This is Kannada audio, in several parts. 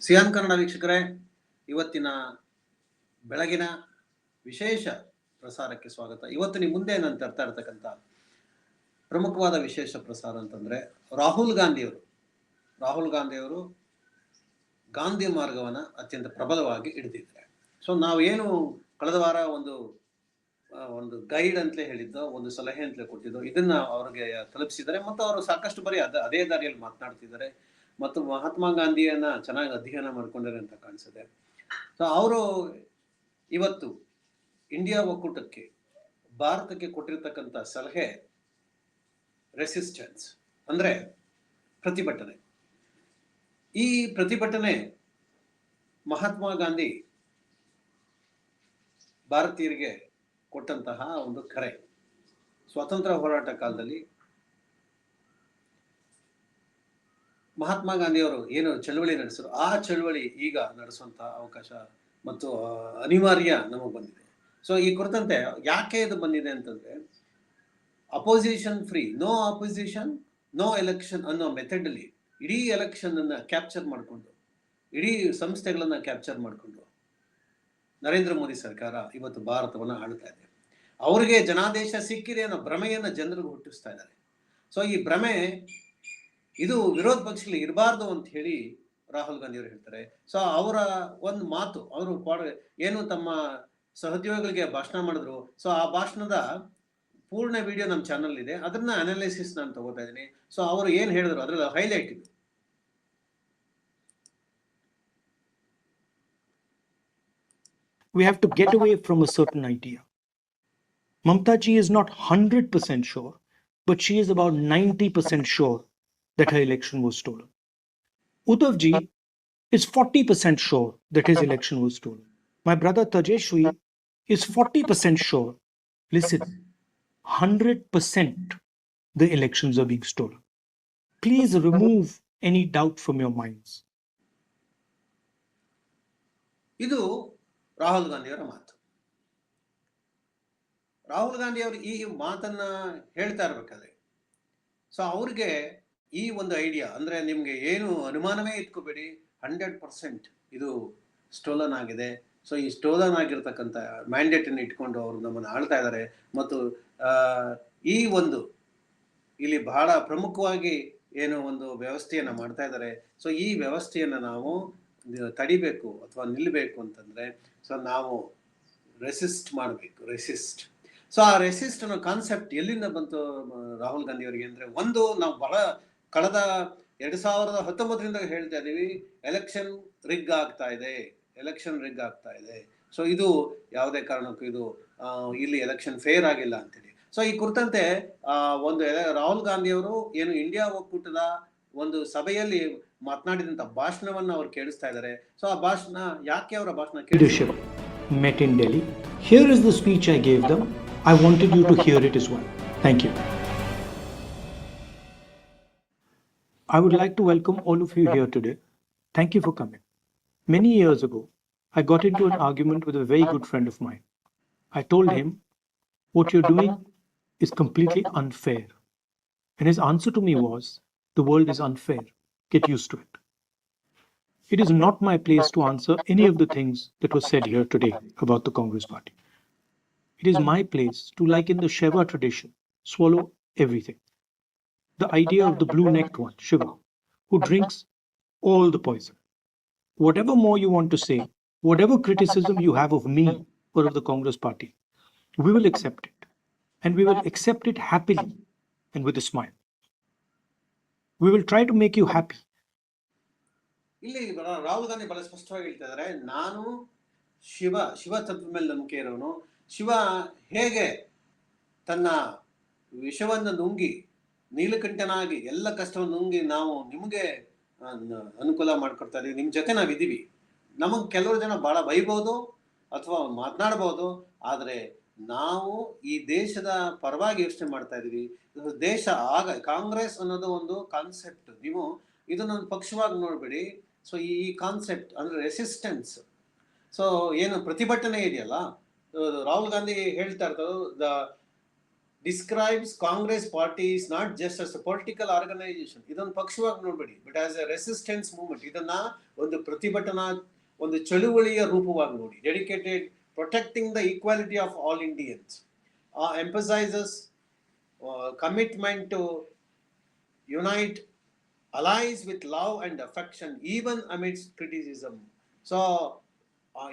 ಸಿಯಾನ್ ಕನ್ನಡ ವೀಕ್ಷಕರೇ, ಇವತ್ತಿನ ಬೆಳಗಿನ ವಿಶೇಷ ಪ್ರಸಾರಕ್ಕೆ ಸ್ವಾಗತ. ಇವತ್ತು ನಿಮ್ಮ ಮುಂದೆ ನಾನು ತರ್ತಾ ಇರ್ತಕ್ಕಂಥ ಪ್ರಮುಖವಾದ ವಿಶೇಷ ಪ್ರಸಾರ ಅಂತಂದರೆ ರಾಹುಲ್ ಗಾಂಧಿಯವರು ಗಾಂಧಿ ಮಾರ್ಗವನ್ನು ಅತ್ಯಂತ ಪ್ರಬಲವಾಗಿ ಹಿಡಿದಿದ್ದಾರೆ. ಸೊ ನಾವೇನು ಕಳೆದ ವಾರ ಒಂದು ಗೈಡ್ ಅಂತಲೇ ಹೇಳಿದ್ದೋ, ಒಂದು ಸಲಹೆ ಅಂತಲೇ ಕೊಟ್ಟಿದ್ದೋ, ಇದನ್ನು ಅವ್ರಿಗೆ ತಲುಪಿಸಿದ್ದಾರೆ ಮತ್ತು ಅವರು ಸಾಕಷ್ಟು ಬಾರಿ ಅದೇ ದಾರಿಯಲ್ಲಿ ಮಾತನಾಡ್ತಿದ್ದಾರೆ ಮತ್ತು ಮಹಾತ್ಮ ಗಾಂಧಿಯನ್ನ ಚೆನ್ನಾಗಿ ಅಧ್ಯಯನ ಮಾಡ್ಕೊಂಡಿದ್ದಾರೆ ಅಂತ ಕಾಣಿಸಿದೆ. ಸೊ ಅವರು ಇವತ್ತು ಇಂಡಿಯಾ ಒಕ್ಕೂಟಕ್ಕೆ ಭಾರತಕ್ಕೆ ಕೊಟ್ಟಿರ್ತಕ್ಕಂಥ ಸಲಹೆ ರೆಸಿಸ್ಟೆನ್ಸ್, ಅಂದರೆ ಪ್ರತಿಭಟನೆ. ಈ ಪ್ರತಿಭಟನೆ ಮಹಾತ್ಮ ಗಾಂಧಿ ಭಾರತೀಯರಿಗೆ ಕೊಟ್ಟಂತಹ ಒಂದು ಕರೆ. ಸ್ವಾತಂತ್ರ್ಯ ಹೋರಾಟ ಕಾಲದಲ್ಲಿ ಮಹಾತ್ಮ ಗಾಂಧಿಯವರು ಏನು ಚಳವಳಿ ನಡೆಸಿದ್ರು, ಆ ಚಳವಳಿ ಈಗ ನಡೆಸುವಂತಹ ಅವಕಾಶ ಮತ್ತು ಅನಿವಾರ್ಯ ನಮಗೆ ಬಂದಿದೆ. ಸೊ ಈ ಕುರಿತಂತೆ ಯಾಕೆ ಇದು ಬಂದಿದೆ ಅಂತಂದ್ರೆ, opposition free, no opposition no election ಅನ್ನೋ ಮೆಥಡಲ್ಲಿ ಇಡೀ ಎಲೆಕ್ಷನ್ ಅನ್ನ ಕ್ಯಾಪ್ಚರ್ ಮಾಡಿಕೊಂಡು, ಇಡೀ ಸಂಸ್ಥೆಗಳನ್ನ ಕ್ಯಾಪ್ಚರ್ ಮಾಡಿಕೊಂಡು ನರೇಂದ್ರ ಮೋದಿ ಸರ್ಕಾರ ಇವತ್ತು ಭಾರತವನ್ನು ಆಳ್ತಾ ಇದೆ. ಅವರಿಗೆ ಜನಾದೇಶ ಸಿಕ್ಕಿದೆ ಅನ್ನೋ ಭ್ರಮೆಯನ್ನು ಜನರಿಗೆ ಹುಟ್ಟಿಸ್ತಾ ಇದ್ದಾರೆ. ಸೊ ಈ ಭ್ರಮೆ ಇದು ವಿರೋಧ ಪಕ್ಷದಲ್ಲಿ ಇರಬಾರ್ದು ಅಂತ ಹೇಳಿ ರಾಹುಲ್ ಗಾಂಧಿ ಅವರು ಹೇಳ್ತಾರೆ. ಸೊ ಅವರ ಒಂದು ಮಾತು, ಅವರು ಏನು ತಮ್ಮ ಸಹೋದ್ಯೋಗಿಗಳಿಗೆ ಭಾಷಣ ಮಾಡಿದ್ರು. ಸೊ ಆ ಭಾಷಣದ ಪೂರ್ಣ ವಿಡಿಯೋ ನಮ್ಮ ಚಾನಲ್ ಇದೆ, ಅದನ್ನ ಅನಾಲಿಸಿಸ್ ನಾನು ತಗೋತಾ ಇದ್ದೀನಿ. ಸೊ ಅವರು ಏನು ಹೇಳಿದ್ರು ಅದ್ರಲ್ಲಿ ಹೈಲೈಟ್ ಇದೆ. We have to get away from a certain idea. Mamta ji is not 100% sure, but she is about 90% sure that her election was stolen. Uddhav ji is 40% sure that his election was stolen. My brother Tejashwi is 40% sure. Listen, 100% the elections are being stolen. Please remove any doubt from your minds. ಇದು ರಾಹುಲ್ ಗಾಂಧಿಯವರ ಮಾತು. ರಾಹುಲ್ ಗಾಂಧಿ ಅವರು ಈ ಮಾತನ್ನ ಹೇಳ್ತಾ ಇರ್ಬೇಕಾದ್ರೆ, ಸೊ ಅವ್ರಿಗೆ ಈ ಒಂದು ಐಡಿಯಾ ಅಂದ್ರೆ, ನಿಮ್ಗೆ ಏನು ಅನುಮಾನವೇ ಇಟ್ಕೋಬೇಡಿ, 100% ಇದು ಸ್ಟೋಲನ್ ಆಗಿದೆ. ಸೊ ಈ ಸ್ಟೋಲನ್ ಆಗಿರ್ತಕ್ಕಂಥ ಮ್ಯಾಂಡೇಟ್ ಅನ್ನು ಇಟ್ಕೊಂಡು ಅವರು ನಮ್ಮನ್ನು ಆಳ್ತಾ ಇದ್ದಾರೆ ಮತ್ತು ಈ ಒಂದು ಇಲ್ಲಿ ಬಹಳ ಪ್ರಮುಖವಾಗಿ ಏನು ಒಂದು ವ್ಯವಸ್ಥೆಯನ್ನ ಮಾಡ್ತಾ ಇದ್ದಾರೆ. ಸೊ ಈ ವ್ಯವಸ್ಥೆಯನ್ನ ನಾವು ತಡಿಬೇಕು ಅಥವಾ ನಿಲ್ಲಬೇಕು ಅಂತಂದ್ರೆ, ಸೊ ನಾವು ರೆಸಿಸ್ಟ್ ಮಾಡಬೇಕು. ಸೊ ಆ ರೆಸಿಸ್ಟ್ ಅನ್ನೋ ಕಾನ್ಸೆಪ್ಟ್ ಎಲ್ಲಿಂದ ಬಂತು ರಾಹುಲ್ ಗಾಂಧಿ ಅವರಿಗೆ ಅಂದ್ರೆ, ಒಂದು ನಾವು ಬಹಳ ಕಳೆದ 2019ರಿಂದ ಹೇಳ್ತಾ ಇದೀವಿ, ಎಲೆಕ್ಷನ್ ರಿಗ್ ಆಗ್ತಾ ಇದೆ. ಸೊ ಇದು ಯಾವುದೇ ಕಾರಣಕ್ಕೂ ಇದು ಇಲ್ಲಿ ಎಲೆಕ್ಷನ್ ಫೇರ್ ಆಗಿಲ್ಲ ಅಂತೇಳಿ. ಸೊ ಈ ಕುರಿತಂತೆ ರಾಹುಲ್ ಗಾಂಧಿ ಅವರು ಏನು ಇಂಡಿಯಾ ಒಕ್ಕೂಟದ ಒಂದು ಸಭೆಯಲ್ಲಿ ಮಾತನಾಡಿದಂತ ಭಾಷಣವನ್ನ ಅವರು ಕೇಳಿಸ್ತಾ ಇದ್ದಾರೆ. ಸೊ ಆ ಭಾಷಣ, ಯಾಕೆ ಅವರ ಭಾಷಣ leadership met in Delhi. Here is the speech I gave them. I wanted you to hear it as well. Thank you. I would like to welcome all of you here today. Thank you for coming. Many years ago, I got into an argument with a very good friend of mine. I told him, what you're doing is completely unfair. And his answer to me was, the world is unfair. Get used to it. It is not my place to answer any of the things that were said here today about the Congress party. It is my place to, like in the Shiva tradition, swallow everything. The idea of the blue-necked one, Shiva, who drinks all the poison. Whatever more you want to say, whatever criticism you have of me or of the Congress party, we will accept it. And we will accept it happily and with a smile. We will try to make you happy. ಇಲ್ಲಿ ರಾಹುಲ್ ಗಾಂಧಿ ಬಹಳ ಸ್ಪಷ್ಟವಾಗಿ ಹೇಳ್ತಾ ಇದ್ದಾರೆ, ನಾನು ಶಿವ ತತ್ವ ಮೇಲೆ ನಂಬಿಕೆ ಇರೋನು. ಶಿವ ಹೇಗೆ ತನ್ನ ವಿಷವನ್ನು ನುಂಗಿ ನೀಲಕಂಠನಾಗಿ ಎಲ್ಲ ಕಷ್ಟವನ್ನು ನುಂಗಿ ನಾವು ನಿಮಗೆ ಅನುಕೂಲ ಮಾಡ್ಕೊಡ್ತಾ ಇದೀವಿ, ನಿಮ್ಮ ಜೊತೆ ನಾವಿದ್ದೀವಿ. ನಮಗೆ ಕೆಲವರು ಜನ ಬಹಳ ಬೈಬೋದು ಅಥವಾ ಮಾತನಾಡ್ಬೋದು, ಆದರೆ ನಾವು ಈ ದೇಶದ ಪರವಾಗಿ ಯೋಚನೆ ಮಾಡ್ತಾ ಇದೀವಿ. ದೇಶ ಆಗ ಕಾಂಗ್ರೆಸ್ ಅನ್ನೋದು ಒಂದು ಕಾನ್ಸೆಪ್ಟ್, ನೀವು ಇದನ್ನ ಪಕ್ಷವಾಗಿ ನೋಡ್ಬೇಡಿ. ಸೊ ಈ ಕಾನ್ಸೆಪ್ಟ್ ಅಂದ್ರೆ ರೆಸಿಸ್ಟೆನ್ಸ್, ಸೊ ಏನು ಪ್ರತಿಭಟನೆ ಇದೆಯಲ್ಲ, ರಾಹುಲ್ ಗಾಂಧಿ ಹೇಳ್ತಾ ಇರ್ತಾರೆ, describes Congress party is not just as a political organization. ಇದೊಂದು ಪಕ್ಷವಾಗಿ ನೋಡಬೇಡಿ, but as A resistance movement. ಇದನ್ನ ಒಂದು ಪ್ರತಿಭಟನಾ, ಒಂದು ಚಳುವಳಿಯ ರೂಪವಾಗಿ ನೋಡಿ. Dedicated protecting the equality of all Indians, emphasises commitment to unite allies with love and affection even amidst criticism. So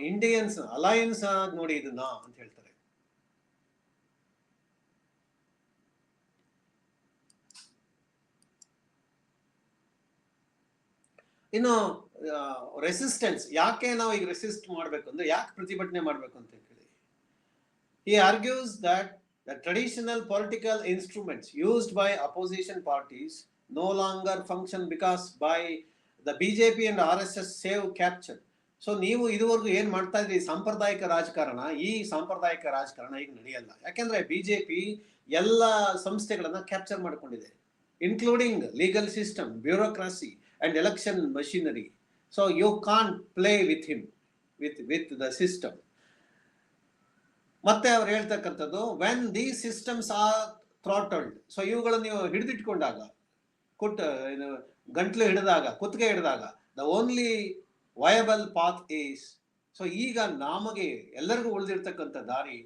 Indians alliance ನೋಡಿ ಇದನ್ನ ಅಂತ ಹೇಳ್ತಾರೆ. ಇನ್ನು ರೆಸಿಸ್ಟೆನ್ಸ್, ಯಾಕೆ ನಾವು ಈಗ ರೆಸಿಸ್ಟ್ ಮಾಡಬೇಕು ಅಂದ್ರೆ, ಯಾಕೆ ಪ್ರತಿಭಟನೆ ಮಾಡಬೇಕು ಅಂತ ಹೇಳಿ, he argues that the traditional political instruments used by opposition parties no longer function because by the BJP and RSS save capture. So ನೀವು ಇದುವರೆಗೂ ಏನ್ ಮಾಡ್ತಾ ಇದ್ರಿ, ಸಾಂಪ್ರದಾಯಿಕ ರಾಜಕಾರಣ, ಈ ಸಾಂಪ್ರದಾಯಿಕ ರಾಜಕಾರಣ ಈಗ ನಡೆಯಲ್ಲ. ಯಾಕೆಂದ್ರೆ ಬಿಜೆಪಿ ಎಲ್ಲ ಸಂಸ್ಥೆಗಳನ್ನ ಕ್ಯಾಪ್ಚರ್ ಮಾಡ್ಕೊಂಡಿದೆ, including legal system, bureaucracy and election machinery. So you can't play with him, with the system. ಮತ್ತೆ ಅವ್ರು ಹೇಳ್ತಕ್ಕಂಥದ್ದು, when these systems are throttled, so ಇವುಗಳನ್ನು ನೀವು ಹಿಡಿದಿಟ್ಕೊಂಡಾಗ, ಗಂಟ್ಲು ಹಿಡಿದಾಗ, ಕುತ್ತಿಗೆ ಹಿಡಿದಾಗ, the only viable path is, so ಈಗ ನಮಗೆ ಎಲ್ಲರಿಗೂ ಉಳಿದಿರ್ತಕ್ಕಂಥ ದಾರಿ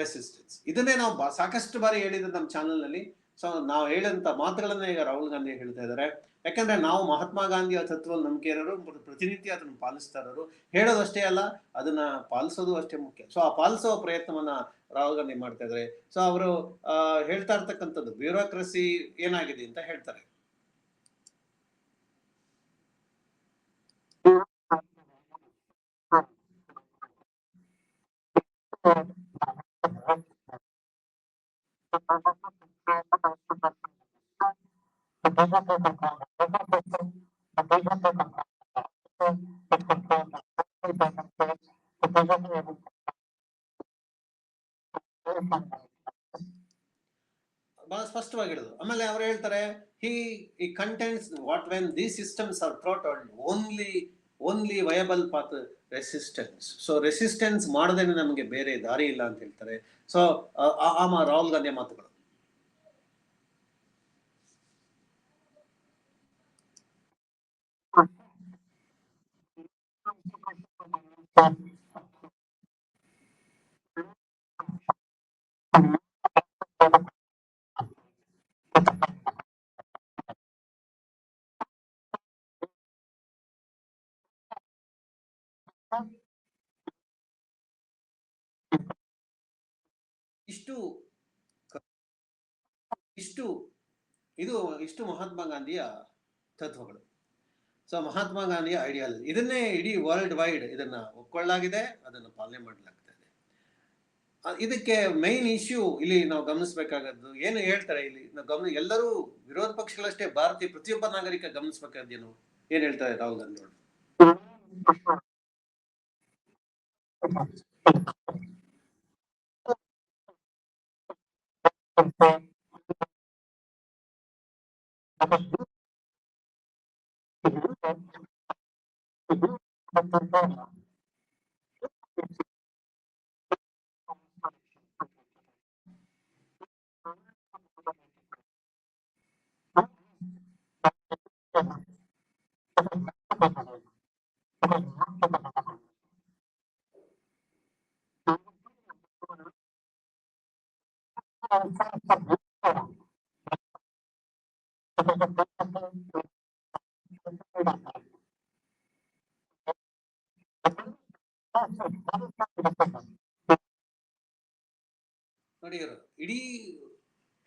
ರೆಸಿಸ್ಟೆನ್ಸ್. ಇದನ್ನೇ ನಾವು ಸಾಕಷ್ಟು ಬಾರಿ ಹೇಳಿದ್ರೆ ನಮ್ಮ ಚಾನಲ್ನಲ್ಲಿ. ಸೊ ನಾವು ಹೇಳಂತ ಮಾತುಗಳನ್ನ ಈಗ ರಾಹುಲ್ ಗಾಂಧಿ ಹೇಳ್ತಾ ಇದ್ದಾರೆ. ಯಾಕಂದ್ರೆ ನಾವು ಮಹಾತ್ಮ ಗಾಂಧಿಯ ತತ್ವದಲ್ಲಿ ನಂಬಿಕೆ ಇರೋರು, ಪ್ರತಿನಿತ್ಯ ಅದನ್ನು ಪಾಲಿಸ್ತಾ ಇರೋರು. ಹೇಳೋದಷ್ಟೇ ಅಲ್ಲ, ಅದನ್ನ ಪಾಲಿಸೋದು ಅಷ್ಟೇ ಮುಖ್ಯ. ಸೊ ಆ ಪಾಲಿಸೋ ಪ್ರಯತ್ನವನ್ನ ರಾಹುಲ್ ಗಾಂಧಿ ಮಾಡ್ತಾ ಇದ್ದಾರೆ. ಸೊ ಅವರು ಹೇಳ್ತಾ ಇರ್ತಕ್ಕಂಥದ್ದು ಬ್ಯೂರೋಕ್ರಸಿ ಏನಾಗಿದೆ ಅಂತ ಹೇಳ್ತಾರೆ. ಬಹಳ ಸ್ಪಷ್ಟವಾಗಿ ಹೇಳಿದ್ರು. ಆಮೇಲೆ ಅವ್ರು ಹೇಳ್ತಾರೆ, he contends what when these systems are throttled, only viable path resistance. So resistance ಮಾಡದೇನೆ ನಮಗೆ ಬೇರೆ ದಾರಿ ಇಲ್ಲ ಅಂತ ಹೇಳ್ತಾರೆ. ಸೊ ರಾಹುಲ್ ಗಾಂಧಿಯ ಮಾತುಗಳು. ಇಷ್ಟು ಮಹಾತ್ಮ ಗಾಂಧಿಯ ತತ್ವಗಳು. ಸೊ ಮಹಾತ್ಮ ಗಾಂಧಿಯ ಐಡಿಯಾಲಜಿ, ಇದನ್ನೇ ಇಡೀ ವರ್ಲ್ಡ್ ವೈಡ್ ಇದನ್ನ ಒಪ್ಕೊಳ್ಳಲಾಗಿದೆ, ಅದನ್ನು ಪಾಲನೆ ಮಾಡಲಾಗ್ತಾ ಇದೆ. ಇದಕ್ಕೆ ಮೈನ್ ಇಶ್ಯೂ ಇಲ್ಲಿ ನಾವು ಗಮನಿಸಬೇಕಾಗದ್ದು ಏನು ಹೇಳ್ತಾರೆ ಇಲ್ಲಿ, ಎಲ್ಲರೂ ವಿರೋಧ ಪಕ್ಷಗಳಷ್ಟೇ, ಭಾರತೀಯ ಪ್ರತಿಯೊಬ್ಬ ನಾಗರಿಕ ಗಮನಿಸಬೇಕಾದ್ದೇನು, ಏನ್ ಹೇಳ್ತಾರೆ ರಾಹುಲ್ ಗಾಂಧಿ ಅವರು. ನೋಡಿ, ಇಡೀ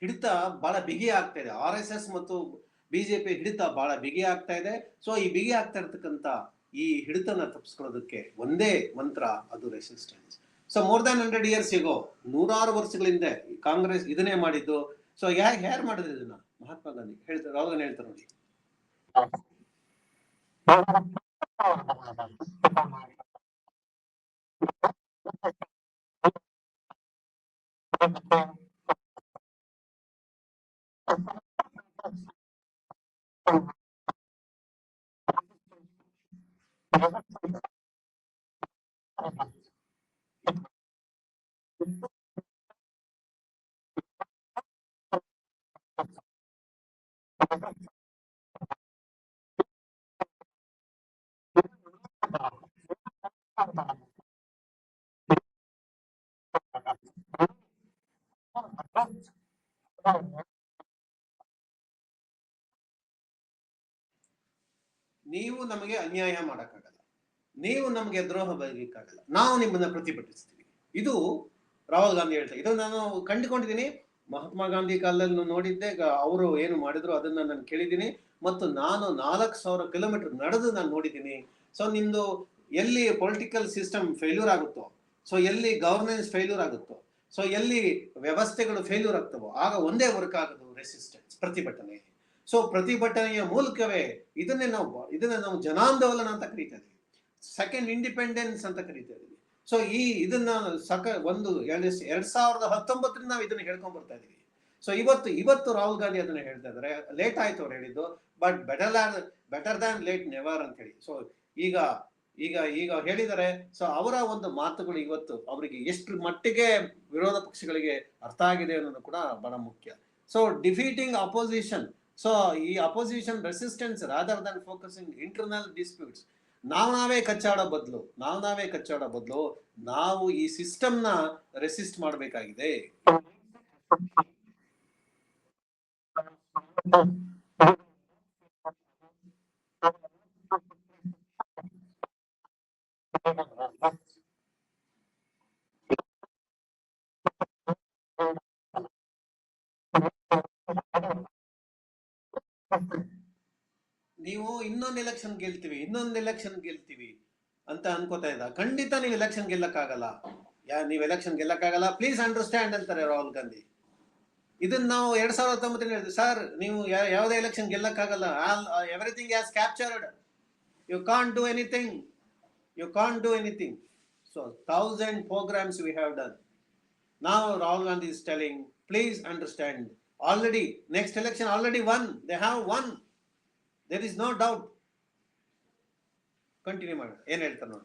ಹಿಡಿತ ಬಹಳ ಬಿಗಿ ಆಗ್ತಾ ಇದೆ. RSS ಮತ್ತು ಬಿಜೆಪಿ ಹಿಡಿತ ಬಹಳ ಬಿಗಿ ಆಗ್ತಾ ಇದೆ. ಸೊ ಈ ಬಿಗಿ ಆಗ್ತಾ ಇರ್ತಕ್ಕಂಥ ಈ ಹಿಡಿತನ ತಪ್ಪಿಸ್ಕೊಳ್ಳೋದಕ್ಕೆ ಒಂದೇ ಮಂತ್ರ, ಅದು resistance. So more than 100 years ago, 100 ವರ್ಷಗಳಿಂದ ಕಾಂಗ್ರೆಸ್ ಇದನ್ನೇ ಮಾಡಿದ್ದು. ಸೊ ಯಾರು ಮಾಡಿದ್ರು ಇದನ್ನ? ಮಹಾತ್ಮ ಗಾಂಧಿ ಹೇಳ್ತಾರೆ, ರಾಹುಲ್ ಗಾಂಧಿ ಹೇಳ್ತಾರೆ ನೋಡಿ. ನೀವು ನಮಗೆ ಅನ್ಯಾಯ ಮಾಡಕ್ಕಾಗಲ್ಲ, ನೀವು ನಮಗೆ ದ್ರೋಹ ಬಗೆಯಕ್ಕಾಗಲ್ಲ, ನಾವು ನಿಮ್ಮನ್ನ ಪ್ರತಿಭಟಿಸ್ತೀವಿ. ಇದು ರಾಹುಲ್ ಗಾಂಧಿ ಹೇಳ್ತಾರೆ. ಇದು ನಾನು ಕಂಡುಕೊಂಡಿದ್ದೀನಿ. ಮಹಾತ್ಮ ಗಾಂಧಿ ಕಾಲದಲ್ಲಿ ನೋಡಿದ್ದೆ, ಅವರು ಏನು ಮಾಡಿದ್ರು ಅದನ್ನ ನಾನು ಕೇಳಿದ್ದೀನಿ. ಮತ್ತು ನಾನು 4,000 ಕಿಲೋಮೀಟರ್ ನಡೆದು ನಾನು ನೋಡಿದ್ದೀನಿ. ಸೊ ನಿಮ್ದು ಎಲ್ಲಿ ಪೊಲಿಟಿಕಲ್ ಸಿಸ್ಟಮ್ ಫೇಲ್ಯೂರ್ ಆಗುತ್ತೋ, ಸೊ ಎಲ್ಲಿ ಗವರ್ನೆನ್ಸ್ ಫೇಲ್ಯೂರ್ ಆಗುತ್ತೋ, ಸೊ ಎಲ್ಲಿ ವ್ಯವಸ್ಥೆಗಳು ಫೇಲ್ಯೂರ್ ಆಗ್ತವೋ, ಆಗ ಒಂದೇ ವರ್ಕ್ ಆಗೋದು ರೆಸಿಸ್ಟೆನ್ಸ್, ಪ್ರತಿಭಟನೆ. ಸೊ ಪ್ರತಿಭಟನೆಯ ಮೂಲಕವೇ ಇದನ್ನ ನಾವು ಜನಾಂದೋಲನ ಅಂತ ಕರೀತಾ ಇದೀವಿ, ಸೆಕೆಂಡ್ ಇಂಡಿಪೆಂಡೆನ್ಸ್ ಅಂತ ಕರೀತಾ ಇದೀವಿ. ಸೊ ಇದನ್ನ ಒಂದು 2019 ನಾವು ಇದನ್ನ ಹೇಳ್ಕೊಂಡ್ ಬರ್ತಾ ಇದೀವಿ. ಸೊ ಇವತ್ತು ರಾಹುಲ್ ಗಾಂಧಿ ಅದನ್ನ ಹೇಳ್ತಾ ಇದಾರೆ. ಲೇಟ್ ಆಯ್ತು ಅವ್ರು ಹೇಳಿದ್ದು, but better than late never ಅಂತ ಹೇಳಿ. ಸೊ ಈಗ ಈಗ ಈಗ ಹೇಳಿದ್ದಾರೆ. ಸೊ ಅವರ ಒಂದು ಮಾತುಗಳು ಇವತ್ತು ಅವರಿಗೆ ಎಷ್ಟು ಮಟ್ಟಿಗೆ ವಿರೋಧ ಪಕ್ಷಗಳಿಗೆ ಅರ್ಥ ಆಗಿದೆ ಅನ್ನೋದು ಕೂಡ ಬಹಳ ಮುಖ್ಯ. So defeating opposition. ಸೊ ಈ opposition resistance rather than focusing internal disputes, ನಾವೇ ಕಚ್ಚಾಡೋ ಬದಲು ನಾವು ಈ ಸಿಸ್ಟಮ್ ನ ರೆಸಿಸ್ಟ್ ಮಾಡಬೇಕಾಗಿದೆ. ನೀವು ಇನ್ನೊಂದು ಎಲೆಕ್ಷನ್ ಗೆಲ್ತೀವಿ ಅಂತ ಅನ್ಕೋತಾ ಇದ್ದ, ಖಂಡಿತ ನೀವು ಎಲೆಕ್ಷನ್ ಗೆಲ್ಲಕ್ಕಾಗಲ್ಲ. ನೀವು ಎಲೆಕ್ಷನ್ ಗೆಲ್ಲಕ್ಕಾಗಲ್ಲ, ಪ್ಲೀಸ್ ಅಂಡರ್ಸ್ಟ್ಯಾಂಡ್ ಅಂತಾರೆ ರಾಹುಲ್ ಗಾಂಧಿ. ಇದನ್ನ ನಾವು 2019 ಹೇಳಿದ್ವಿ, ಸರ್ ನೀವು ಯಾವುದೇ ಎಲೆಕ್ಷನ್ ಗೆಲ್ಲಕ್ಕಾಗಲ್ಲ, everything has captured, you can't do anything. So 1000 programs we have done. Now Rahul Gandhi is telling, please understand, already next election already won, they have won, there is no doubt. Continue ಮಾಡೋಣ, ಏನ್ ಹೇಳ್ತಾರೆ ನೋಡ.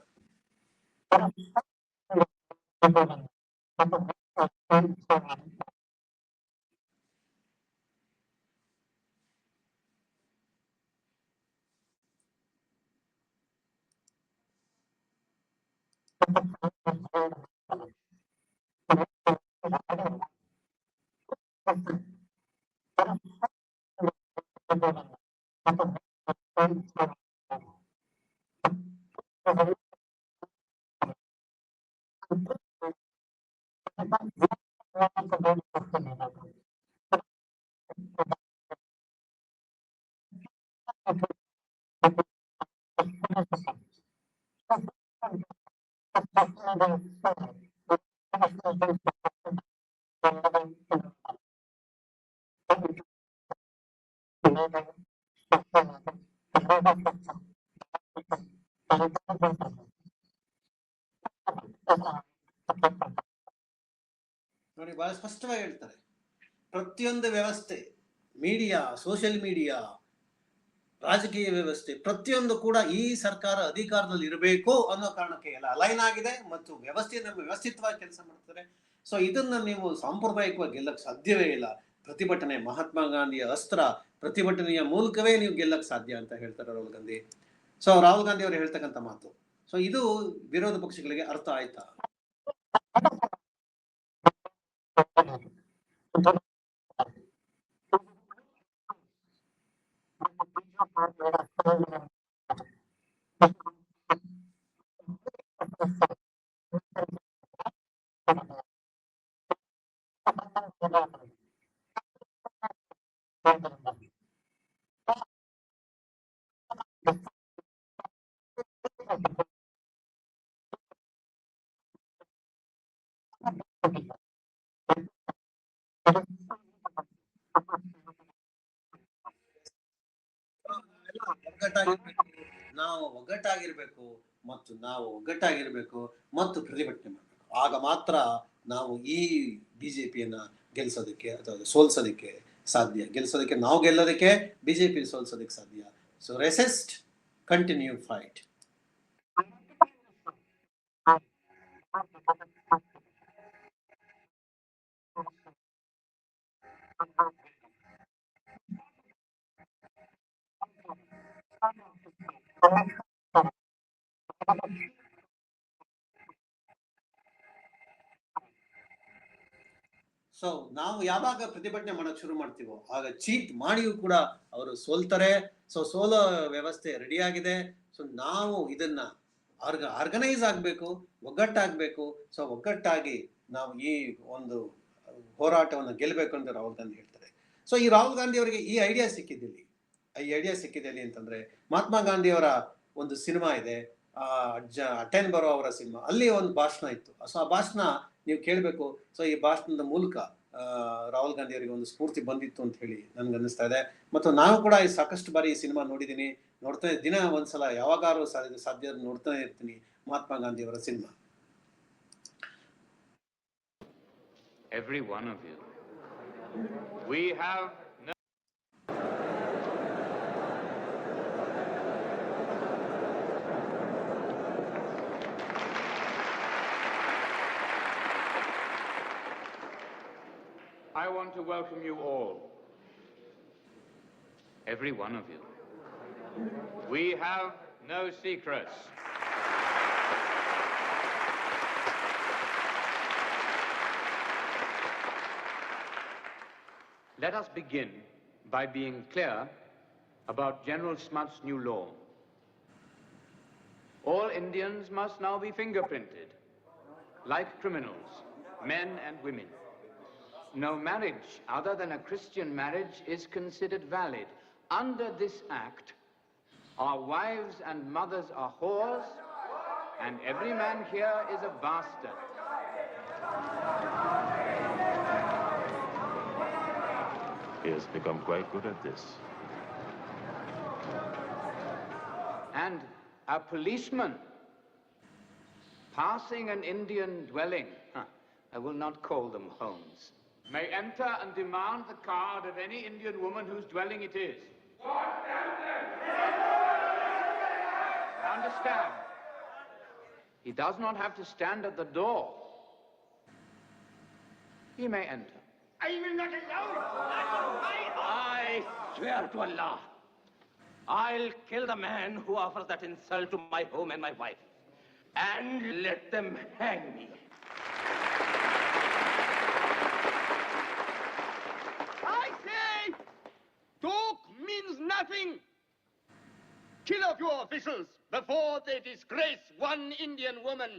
ನೋಡಿ, ಬಹಳ ಸ್ಪಷ್ಟವಾಗಿ ಹೇಳ್ತಾರೆ. ಪ್ರತಿಯೊಂದು ವ್ಯವಸ್ಥೆ, ಮೀಡಿಯಾ, ಸೋಷಿಯಲ್ ಮೀಡಿಯಾ, ರಾಜಕೀಯ ವ್ಯವಸ್ಥೆ, ಪ್ರತಿಯೊಂದು ಕೂಡ ಈ ಸರ್ಕಾರ ಅಧಿಕಾರದಲ್ಲಿ ಇರಬೇಕು ಅನ್ನೋ ಕಾರಣಕ್ಕೆ ಎಲ್ಲ ಅಲೈನ್ ಆಗಿದೆ ಮತ್ತು ವ್ಯವಸ್ಥಿತವಾಗಿ ಕೆಲಸ ಮಾಡ್ತಾರೆ. ಸೊ ಇದನ್ನ ನೀವು ಸಾಂಪ್ರದಾಯಿಕವಾಗಿ ಗೆಲ್ಲಕ್ ಸಾಧ್ಯವೇ ಇಲ್ಲ. ಪ್ರತಿಭಟನೆ ಮಹಾತ್ಮ ಗಾಂಧಿಯ ಅಸ್ತ್ರ, ಪ್ರತಿಭಟನೆಯ ಮೂಲಕವೇ ನೀವು ಗೆಲ್ಲಕ್ ಸಾಧ್ಯ ಅಂತ ಹೇಳ್ತಾರೆ ರಾಹುಲ್ ಗಾಂಧಿ. ಸೊ ರಾಹುಲ್ ಗಾಂಧಿ ಅವರು ಹೇಳ್ತಕ್ಕಂಥ ಮಾತು, ಸೊ ಇದು ವಿರೋಧ ಪಕ್ಷಗಳಿಗೆ ಅರ್ಥ ಆಯ್ತಾ? ನಾವು ಒಗ್ಗಟ್ಟಾಗಿರ್ಬೇಕು ಮತ್ತು ಪ್ರತಿಭಟನೆ ಮಾಡಬೇಕು. ಆಗ ಮಾತ್ರ ನಾವು ಈ ಬಿಜೆಪಿಯನ್ನ ಗೆಲ್ಸೋದಕ್ಕೆ ಅಥವಾ ಸೋಲ್ಸೋದಕ್ಕೆ ಸಾಧ್ಯ. ನಾವು ಗೆಲ್ಲೋದಕ್ಕೆ, ಬಿಜೆಪಿ ಸೋಲ್ಸೋದಕ್ಕೆ ಸಾಧ್ಯ. So resist, continue fight. So ನಾವು ಯಾವಾಗ ಪ್ರತಿಭಟನೆ ಮಾಡಕ್ ಶುರು ಮಾಡ್ತೀವೋ ಆಗ ಚೀಟ್ ಮಾಡಿಯೂ ಕೂಡ ಅವರು ಸೋಲ್ತಾರೆ. ಸೊ ಸೋಲೋ ವ್ಯವಸ್ಥೆ ರೆಡಿ ಆಗಿದೆ. ಸೊ ನಾವು ಇದನ್ನ ಆರ್ಗನೈಸ್ ಆಗ್ಬೇಕು, ಒಗ್ಗಟ್ಟಾಗ್ಬೇಕು. ಸೊ ಒಗ್ಗಟ್ಟಾಗಿ ನಾವು ಈ ಒಂದು ಹೋರಾಟವನ್ನು ಗೆಲ್ಲಬೇಕು ಅಂತ ರಾಹುಲ್ ಗಾಂಧಿ ಹೇಳ್ತಾರೆ. ಸೊ ಈ ರಾಹುಲ್ ಗಾಂಧಿ ಅವರಿಗೆ ಈ ಐಡಿಯಾ ಸಿಕ್ಕಿದಲ್ಲಿ ಅಂತಂದ್ರೆ, ಮಹಾತ್ಮ ಗಾಂಧಿ ಅವರ ಒಂದು ಸಿನಿಮಾ ಇದೆ, ಅಟೆನ್ ಬರೋ ಅವರ ಸಿನಿಮಾ, ಅಲ್ಲಿ ಒಂದು ಭಾಷಣ ಇತ್ತು. ಸೊ ಆ ಭಾಷಣ ನೀವು ಕೇಳಬೇಕು. ಸೊ ಈ ಭಾಷಣದ ಮೂಲಕ ರಾಹುಲ್ ಗಾಂಧಿ ಅವರಿಗೆ ಒಂದು ಸ್ಫೂರ್ತಿ ಬಂದಿತ್ತು ಅಂತ ಹೇಳಿ ನನ್ಗೆ ಅನ್ನಿಸ್ತಾ ಇದೆ. ಮತ್ತು ನಾನು ಕೂಡ ಸಾಕಷ್ಟು ಬಾರಿ ಈ ಸಿನಿಮಾ ನೋಡಿದ್ದೀನಿ, ನೋಡ್ತಾನೆ, ದಿನ ಒಂದ್ಸಲ ಯಾವಾಗಾದ್ರೂ ಸಾಧ್ಯ ನೋಡ್ತಾನೆ ಇರ್ತೀನಿ ಮಹಾತ್ಮ ಗಾಂಧಿ ಅವರ cinema. Every one of you. We have no I want to welcome you all. Every one of you. We have no secrets. Let us begin by being clear about General Smuts' new law. All Indians must now be fingerprinted, like criminals, men and women. No marriage other than a Christian marriage is considered valid. Under this act, our wives and mothers are whores, and every man here is a bastard. He has become quite good at this. And a policeman passing an Indian dwelling, I will not call them homes, may enter and demand the card of any Indian woman whose dwelling it is. Understand? He does not have to stand at the door. He may enter. I will not allow it. I swear to Allah, I'll kill the man who offers that insult to my home and my wife, and let them hang me. I say, talk means nothing. Kill off your officials before they disgrace one Indian woman.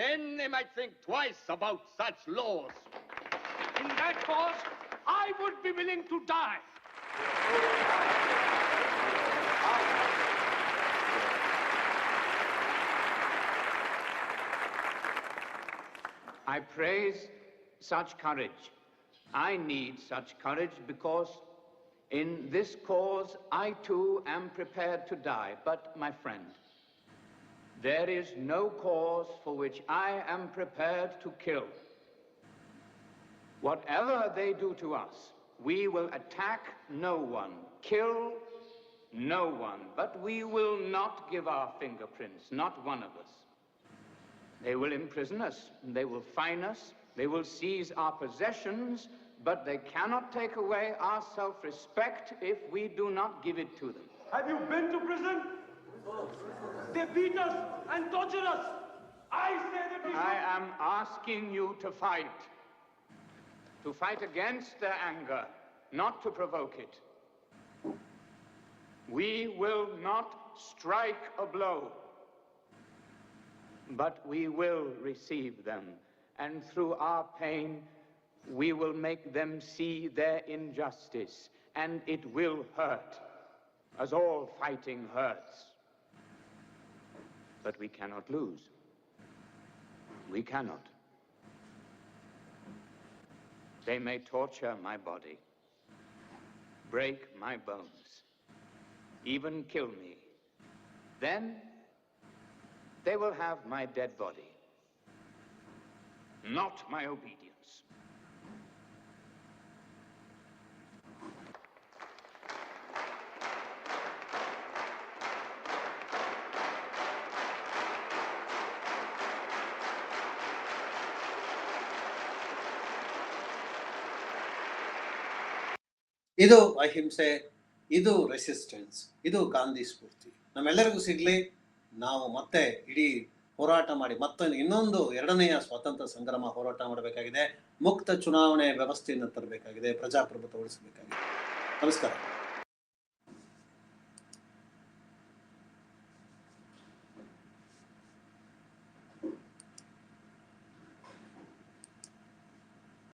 Then they might think twice about such laws. In that cause, I would be willing to die. I praise such courage. I need such courage because in this cause I too am prepared to die. But, my friend, there is no cause for which I am prepared to kill. Whatever they do to us, we will attack no one, kill no one, but we will not give our fingerprints, not one of us. They will imprison us, they will fine us, they will seize our possessions, but they cannot take away our self-respect if we do not give it to them. Have you been to prison? They beat us and torture us. I say that we I am asking you to fight against their anger, not to provoke it. We will not strike a blow, but we will receive them, and through our pain, we will make them see their injustice, and it will hurt, as all fighting hurts. But we cannot lose. We cannot. They may torture my body, break my bones, even kill me. Then they will have my dead body, not my obedience. ಇದು ಅಹಿಂಸೆ, ಇದು ರೆಸಿಸ್ಟೆನ್ಸ್, ಇದು ಗಾಂಧಿ ಸ್ಫೂರ್ತಿ ನಮ್ಮೆಲ್ಲರಿಗೂ ಸಿಗ್ಲಿ. ನಾವು ಮತ್ತೆ ಇಡೀ ಹೋರಾಟ ಮಾಡಿ ಇನ್ನೊಂದು ಎರಡನೆಯ ಸ್ವಾತಂತ್ರ್ಯ ಸಂಗ್ರಾಮ ಹೋರಾಟ ಮಾಡಬೇಕಾಗಿದೆ. ಮುಕ್ತ ಚುನಾವಣೆ ವ್ಯವಸ್ಥೆಯನ್ನು ತರಬೇಕಾಗಿದೆ, ಪ್ರಜಾಪ್ರಭುತ್ವ ಉಳಿಸಬೇಕಾಗಿದೆ. ನಮಸ್ಕಾರ.